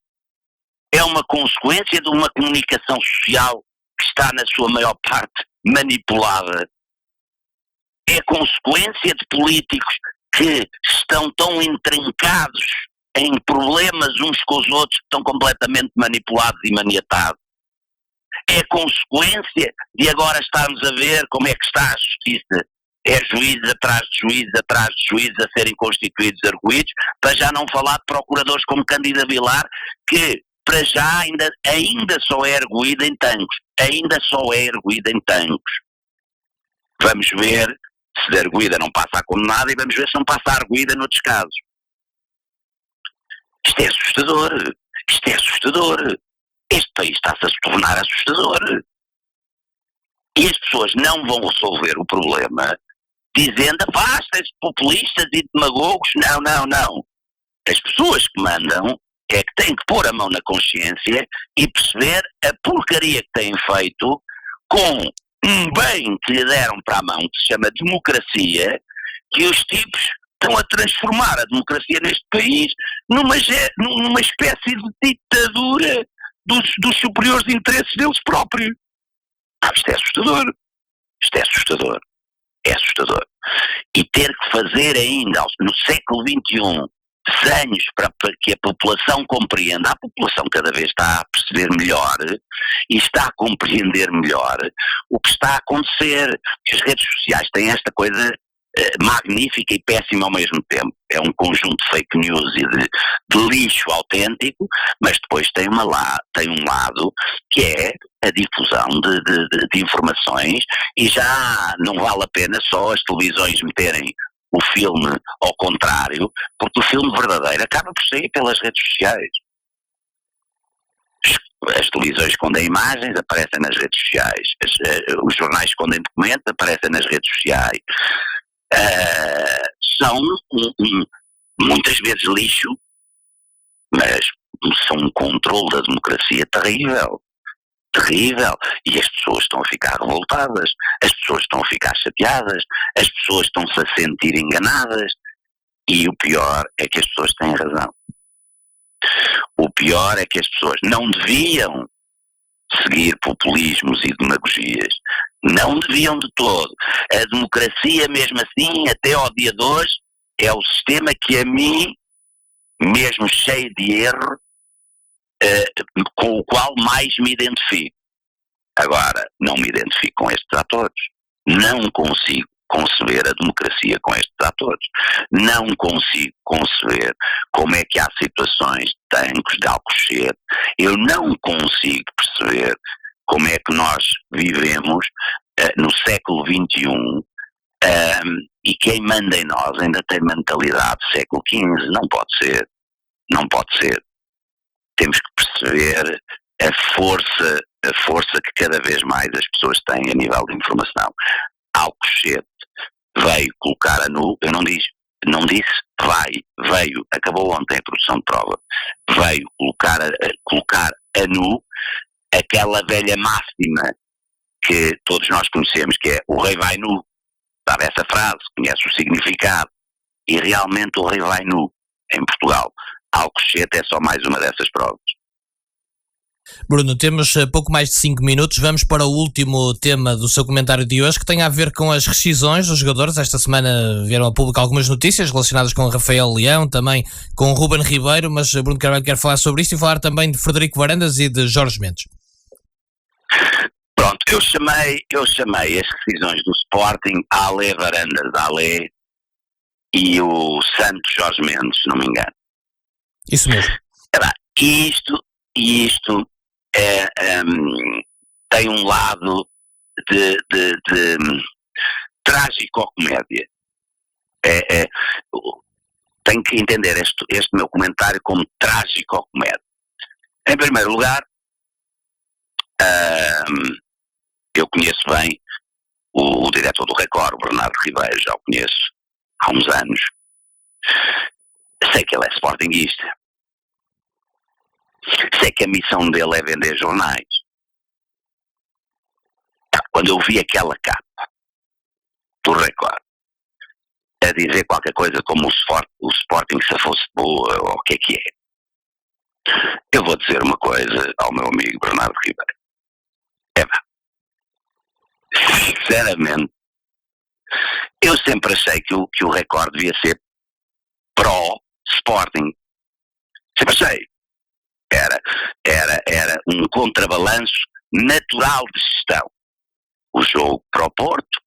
É uma consequência de uma comunicação social que está, na sua maior parte, manipulada. É consequência de políticos que estão tão intrincados em problemas uns com os outros que estão completamente manipulados e maniatados. É consequência de agora estarmos a ver como é que está a justiça. É juízes atrás de juízes atrás de juízes a serem constituídos arguidos, para já não falar de procuradores como Cândido Vilar, que para já ainda só é arguído em Tancos. Vamos ver se de arguída não passa a condenada e vamos ver se não passa a arguída noutros casos. Isto é assustador. Este país está-se a tornar assustador. E as pessoas não vão resolver o problema dizendo afasta-se de populistas e demagogos. Não. As pessoas que mandam é que têm que pôr a mão na consciência e perceber a porcaria que têm feito com um bem que lhe deram para a mão, que se chama democracia, que os tipos estão a transformar a democracia neste país numa espécie de ditadura dos superiores interesses deles próprios. Isto é assustador. E ter que fazer ainda, no século XXI, desenhos para que a população compreenda. A população cada vez está a perceber melhor e está a compreender melhor o que está a acontecer. As redes sociais têm esta coisa magnífica e péssima ao mesmo tempo. É um conjunto de fake news e de lixo autêntico, mas depois tem um lado que é a difusão de informações, e já não vale a pena só as televisões meterem o filme ao contrário, porque o filme verdadeiro acaba por sair pelas redes sociais. As televisões escondem imagens, aparecem nas redes sociais. Os jornais escondem documentos, aparecem nas redes sociais. São muitas vezes lixo, mas são um controle da democracia terrível. Terrível. E as pessoas estão a ficar revoltadas, as pessoas estão a ficar chateadas, as pessoas estão-se a sentir enganadas. E o pior é que as pessoas têm razão. O pior é que as pessoas não deviam seguir populismos e demagogias. Não deviam de todo. A democracia, mesmo assim, até ao dia de hoje, é o sistema que a mim, mesmo cheio de erro, com o qual mais me identifico. Agora, não me identifico com estes atores. Não consigo conceber a democracia com estes atores. Não consigo conceber como é que há situações de tanques, de Alcochete. Eu não consigo perceber como é que nós vivemos no século XXI e quem manda em nós ainda tem mentalidade do século XV. Não pode ser. Não pode ser. Temos que perceber a força que cada vez mais as pessoas têm a nível de informação. Alcochete veio colocar a nu, eu não disse, veio, acabou ontem a produção de prova, veio colocar a nu aquela velha máxima que todos nós conhecemos, que é o rei vai nu. Sabe essa frase? Conhece o significado. E realmente o rei vai nu em Portugal. Alcochete é só mais uma dessas provas. Bruno, temos pouco mais de 5 minutos, vamos para o último tema do seu comentário de hoje, que tem a ver com as rescisões dos jogadores. Esta semana vieram a público algumas notícias relacionadas com Rafael Leão, também com Ruben Ribeiro, mas Bruno Carvalho quer falar sobre isto e falar também de Frederico Varandas e de Jorge Mendes. Pronto, eu chamei as rescisões do Sporting Ale Varandas, Ale, e o Santos Jorge Mendes, se não me engano. Isso mesmo. Isto tem um lado de trágico-comédia. Tenho que entender este meu comentário como trágico-comédia. Em primeiro lugar, eu conheço bem o diretor do Record, o Bernardo Ribeiro, já o conheço há uns anos. Sei que ele é sportinguista. Sei que a missão dele é vender jornais. Quando eu vi aquela capa do Record a dizer qualquer coisa como o Sporting se fosse boa, ou o que é, eu vou dizer uma coisa ao meu amigo Bernardo Ribeiro. Sinceramente, eu sempre achei que o Record devia ser pró-Sporting. Sempre achei. Era um contrabalanço natural de gestão. O jogo para o Porto,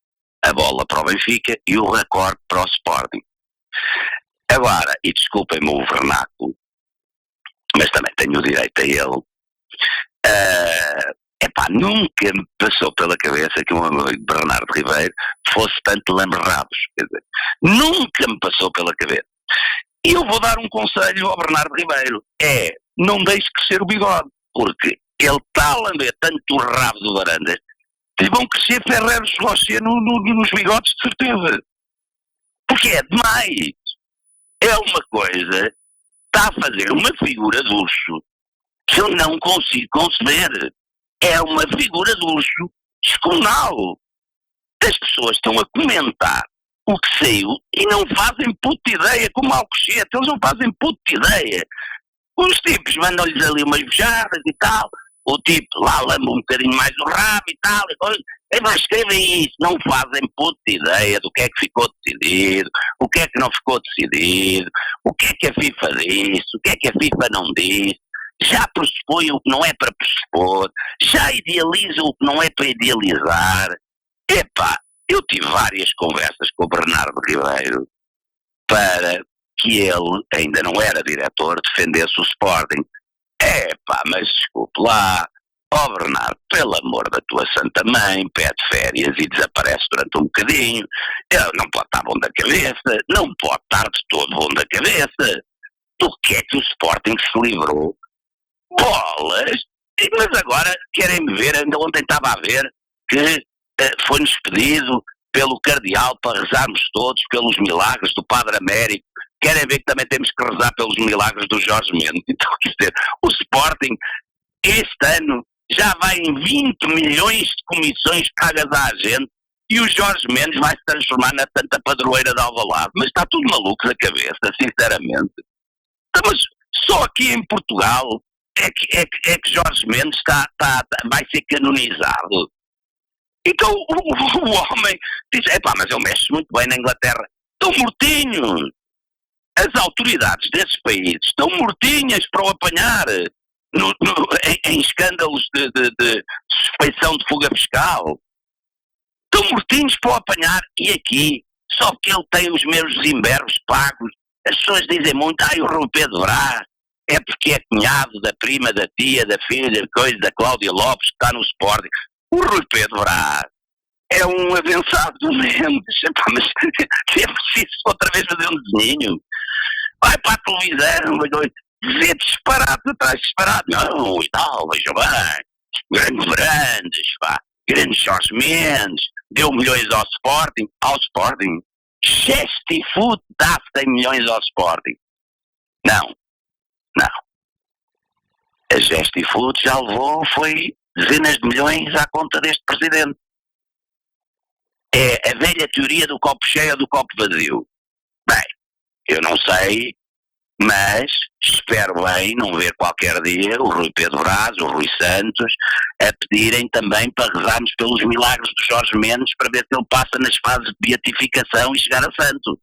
a bola para o Benfica e o Record para o Sporting. Agora, e desculpem-me o vernáculo, mas também tenho o direito a ele, nunca me passou pela cabeça que o meu amigo Bernardo Ribeiro fosse tanto lamberrabos. Quer dizer, nunca me passou pela cabeça. E eu vou dar um conselho ao Bernardo Ribeiro, não deixe crescer o bigode, porque ele está a lamber tanto o rabo do Varandas, que lhe vão crescer Ferreiros Rocher nos bigodes, de certeza. Porque é demais. É uma coisa, está a fazer uma figura de urso que eu não consigo conceber. É uma figura de urso descomunal. As pessoas estão a comentar o que saiu e não fazem puta ideia, como Alcochete, eles não fazem puta ideia. Os tipos mandam-lhes ali umas bejadas e tal, o tipo lá lamba um bocadinho mais o rabo e tal, e vai escrever isso, não fazem puta ideia do que é que ficou decidido, o que é que não ficou decidido, o que é que a FIFA disse, o que é que a FIFA não disse, já pressupõe o que não é para pressupor, já idealiza o que não é para idealizar. Eu tive várias conversas com o Bernardo Ribeiro para que ele, ainda não era diretor, defendesse o Sporting. Mas desculpe lá, Bernardo, pelo amor da tua santa mãe, pede férias e desaparece durante um bocadinho. Ele não pode estar bom da cabeça, não pode estar de todo bom da cabeça. Do que é que o Sporting se livrou? Bolas! Mas agora querem-me ver, ainda ontem estava a ver que foi-nos pedido pelo cardeal para rezarmos todos pelos milagres do Padre Américo. Querem ver que também temos que rezar pelos milagres do Jorge Mendes. Então, quer dizer, o Sporting este ano já vai em 20 milhões de comissões pagas à gente e o Jorge Mendes vai se transformar na Santa Padroeira de Alvalade. Mas está tudo maluco da cabeça, sinceramente. Mas só aqui em Portugal é que Jorge Mendes vai ser canonizado. Então o homem diz, mas ele mexe muito bem na Inglaterra. Estão mortinhos. As autoridades desses países estão mortinhas para o apanhar em escândalos de suspeição de fuga fiscal. Estão mortinhos para o apanhar. E aqui, só que ele tem os meus imberbos pagos. As pessoas dizem muito, o Rui Pedro Brás é porque é cunhado da prima, da tia, da filha, da Cláudia Lopes, que está no Sporting. O Rui Pedro Brás é um avançado do Mendes. Mas é preciso outra vez fazer um desenho. Vai para a televisão, vê disparado atrás de disparado. Não, e tal, veja bem. Grandes Brandes, grandes Jorge Mendes, deu milhões ao Sporting. Ao Sporting? Gestifoot dá 100 milhões ao Sporting. Não. A Gestifoot já levou, foi dezenas de milhões à conta deste presidente. É a velha teoria do copo cheio ou do copo vazio. Bem, eu não sei, mas espero bem não ver qualquer dia o Rui Pedro Brás, o Rui Santos, a pedirem também para rezarmos pelos milagres do Jorge Mendes para ver se ele passa nas fases de beatificação e chegar a santo,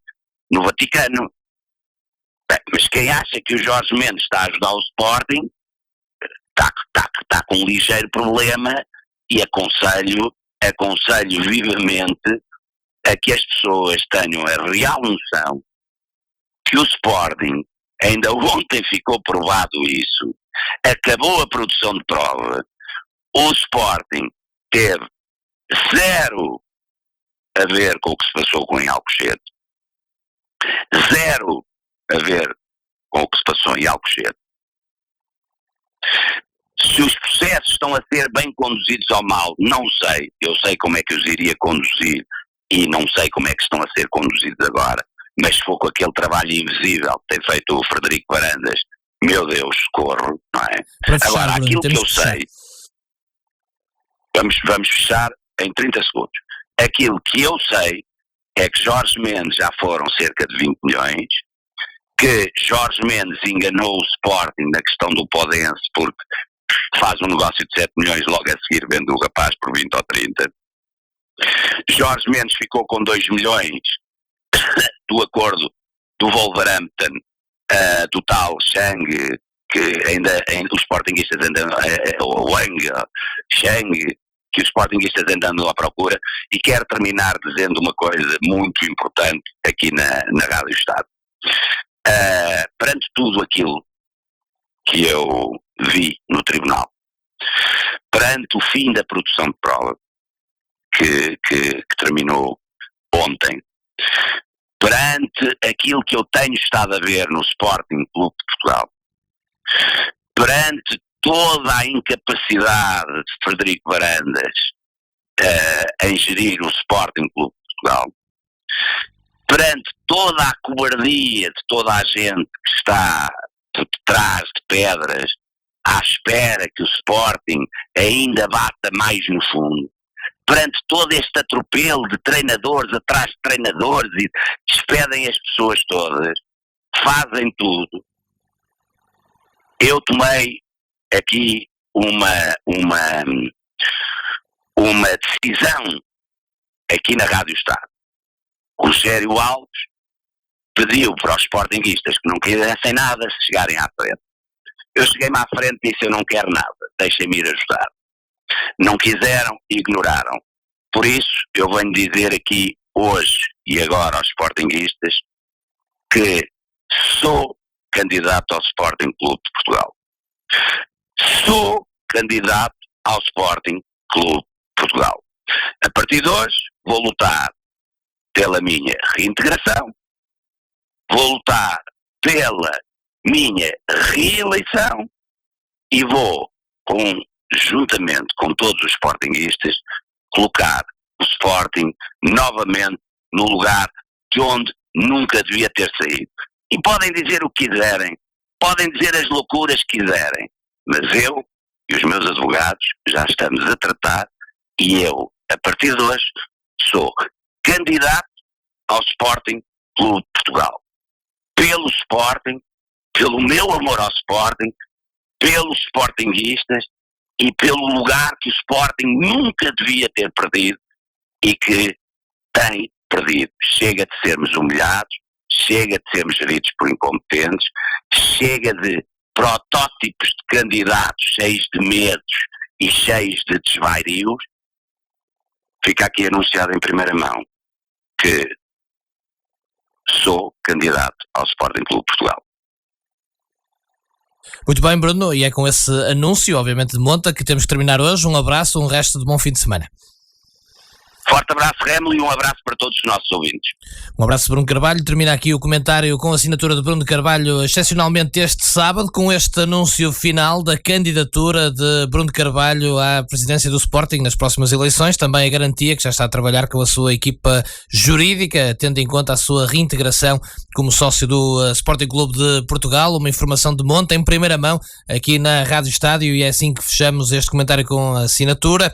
no Vaticano. Bem, mas quem acha que o Jorge Mendes está a ajudar o Sporting está com um ligeiro problema e aconselho vivamente a que as pessoas tenham a real noção que o Sporting, ainda ontem ficou provado isso, acabou a produção de prova, o Sporting teve zero a ver com o que se passou com em Alcochete, zero a ver com o que se passou em Alcochete. Se os processos estão a ser bem conduzidos ou mal, não sei. Eu sei como é que os iria conduzir e não sei como é que estão a ser conduzidos agora. Mas se for com aquele trabalho invisível que tem feito o Frederico Varandas, meu Deus, socorro, não é? Fechar, agora, Bruno, aquilo que eu sei, vamos fechar em 30 segundos. Aquilo que eu sei é que Jorge Mendes já foram cerca de 20 milhões, que Jorge Mendes enganou o Sporting na questão do Podense porque faz um negócio de 7 milhões logo a seguir vende o rapaz por 20 ou 30. Jorge Mendes ficou com 2 milhões do acordo do Wolverhampton, do tal Chang, que ainda os Sportingistas andam, o Wang, Chang, que os Sportingistas andam à procura, e quero terminar dizendo uma coisa muito importante aqui na Rádio Estado. Perante tudo aquilo que eu vi no tribunal, perante o fim da produção de prova que terminou ontem, perante aquilo que eu tenho estado a ver no Sporting Clube de Portugal, perante toda a incapacidade de Frederico Varandas em gerir o Sporting Clube de Portugal, perante toda a cobardia de toda a gente que está por detrás de pedras à espera que o Sporting ainda bata mais no fundo, perante todo este atropelo de treinadores atrás de treinadores e despedem as pessoas todas, fazem tudo. Eu tomei aqui uma decisão aqui na Rádio Estado. Rogério Alves pediu para os sportinguistas que não quisessem nada se chegarem à frente. Eu cheguei-me à frente e disse: eu não quero nada, deixem-me ir ajudar. Não quiseram, ignoraram. Por isso, eu venho dizer aqui hoje e agora aos sportinguistas que sou candidato ao Sporting Clube de Portugal. Sou candidato ao Sporting Clube de Portugal. A partir de hoje, vou lutar pela minha reintegração, vou lutar pela minha reeleição e vou, juntamente com todos os sportinguistas, colocar o Sporting novamente no lugar de onde nunca devia ter saído. E podem dizer o que quiserem, podem dizer as loucuras que quiserem, mas eu e os meus advogados já estamos a tratar e eu, a partir de hoje, sou candidato ao Sporting Clube de Portugal. Pelo Sporting, pelo meu amor ao Sporting, pelos sportinguistas e pelo lugar que o Sporting nunca devia ter perdido e que tem perdido. Chega de sermos humilhados, chega de sermos geridos por incompetentes, chega de protótipos de candidatos cheios de medos e cheios de desvarios. Fica aqui anunciado em primeira mão que sou candidato ao Sporting Clube de Portugal. Muito bem, Bruno, e é com esse anúncio, obviamente de monta, que temos que terminar hoje. Um abraço, um resto de bom fim de semana. Forte abraço, Remo, e um abraço para todos os nossos ouvintes. Um abraço, Bruno Carvalho. Termina aqui o comentário com a assinatura de Bruno Carvalho, excepcionalmente este sábado, com este anúncio final da candidatura de Bruno Carvalho à presidência do Sporting nas próximas eleições. Também a garantia que já está a trabalhar com a sua equipa jurídica, tendo em conta a sua reintegração como sócio do Sporting Clube de Portugal. Uma informação de monta em primeira mão aqui na Rádio Estádio, e é assim que fechamos este comentário com a assinatura.